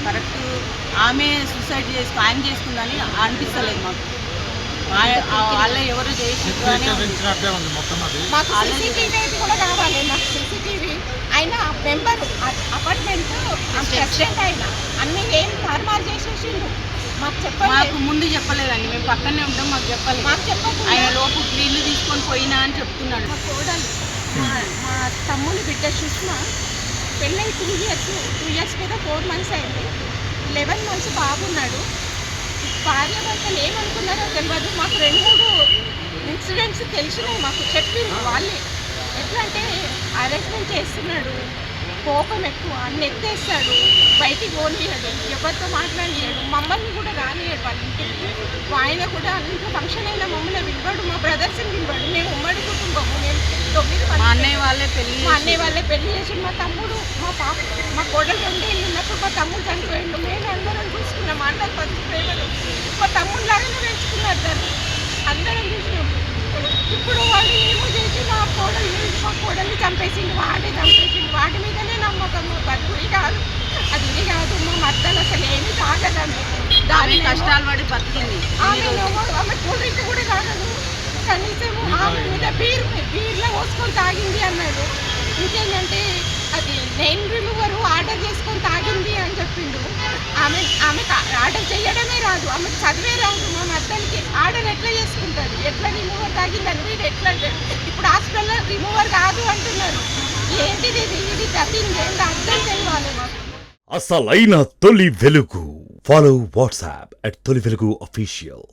Correct ఆమె suicide ఆయన చేసుకుందని అనిపిస్తలేదు మాకు. వాళ్ళే ఎవరు చేసి మాకు సీసీటీవీ కూడా కావాలి. మాకు సీసీటీవీ ఆయన మెంబర్ అపార్ట్మెంట్ ప్రెసిడెంట్ ఆయన అన్ని ఏం తారుమారు చేసేసిండు. మాకు ముందు చెప్పలేదండి, మేము పక్కనే ఉంటాం, మాకు చెప్పలేదు. ఆయన లోపు నీళ్లు తీసుకొని పోయినా అని చెప్తున్నాడు. మా కోడలు మా తమ్ముని బిడ్డ సుష్మ పెళ్ళై 2 ఇయర్స్ మీద 4 months అయింది. 11 months బాగున్నాడు. భార్య భర్తలు ఏమనుకున్నారో తెలియదు. మాకు 2-3 ఇన్సిడెంట్స్ తెలిసినాయి, మాకు చెప్పింది వాళ్ళే. ఎట్లా అంటే అరేంజ్మెంట్ చేస్తున్నాడు, కోపం ఎక్కువ, అన్ని ఎత్తేస్తాడు, బయటికి పోనీయడు, ఎవరితో మాట్లాడియాడు, మమ్మల్ని కూడా రానియాడు వాళ్ళ ఇంటికి. ఆయన కూడా ఇంట్లో ఫంక్షన్ అయినా మమ్మల్ని వినవాడు, మా బ్రదర్స్ని వినవాడు. మేము ఉమ్మడి కుటుంబము, నేను 9 మంది. మా అన్నయ్య వాళ్ళే పెళ్లి చేసి మా తమ్ముడు మా కోడలు 2 ఏళ్ళు ఉన్నప్పుడు మా తమ్ముడు చనిపోయిండు. మేము అందరం చూసుకున్నాం, మా అన్నలు 10 ప్రేమలు మా తమ్ముడు లాగానే పెంచుకున్నారు దాన్ని, అందరం చూసినాం. ఇప్పుడు వాళ్ళు ఏమో చేసి మా కోడల్ని చంపేసిండు, వాడి మీదనే నమ్మకం. బతుకుడి కాదు, అది ఇది కాదు. మా మద్దలు అసలు ఏమి తాగదండి, దాని కష్టాలు పడి బతికింది. ఆమె కూల్ డ్రింక్ కూడా తాగదు, కనీసం ఆమె మీద బీర్లో పోసుకొని తాగింది అన్నాడు. ఇంకేంటంటే అది నెయిల్ రిమూవర్ ఆర్డర్ చేసుకొని తాగింది అని చెప్పిండు. ఆమె ఆర్డర్ చేయడమే రాదు, ఆమెకు చదివే రాదు. మా మద్దలకి ఆర్డర్ ఎట్లా చేసుకుంటుంది, ఎట్లా రిమూవర్ తాగిందని వీడు ఎట్లా ఇప్పుడు హాస్పిటల్లో రిమూవర్ కాదు అంటున్నారు. ఏంటిది ఇది తప్పింది, ఏంటి అర్థం తెలియాలి మాకు. అసలైన తొలి వెలుగు. ఫాలో వాట్సాప్ @తొలి వెలుగు official.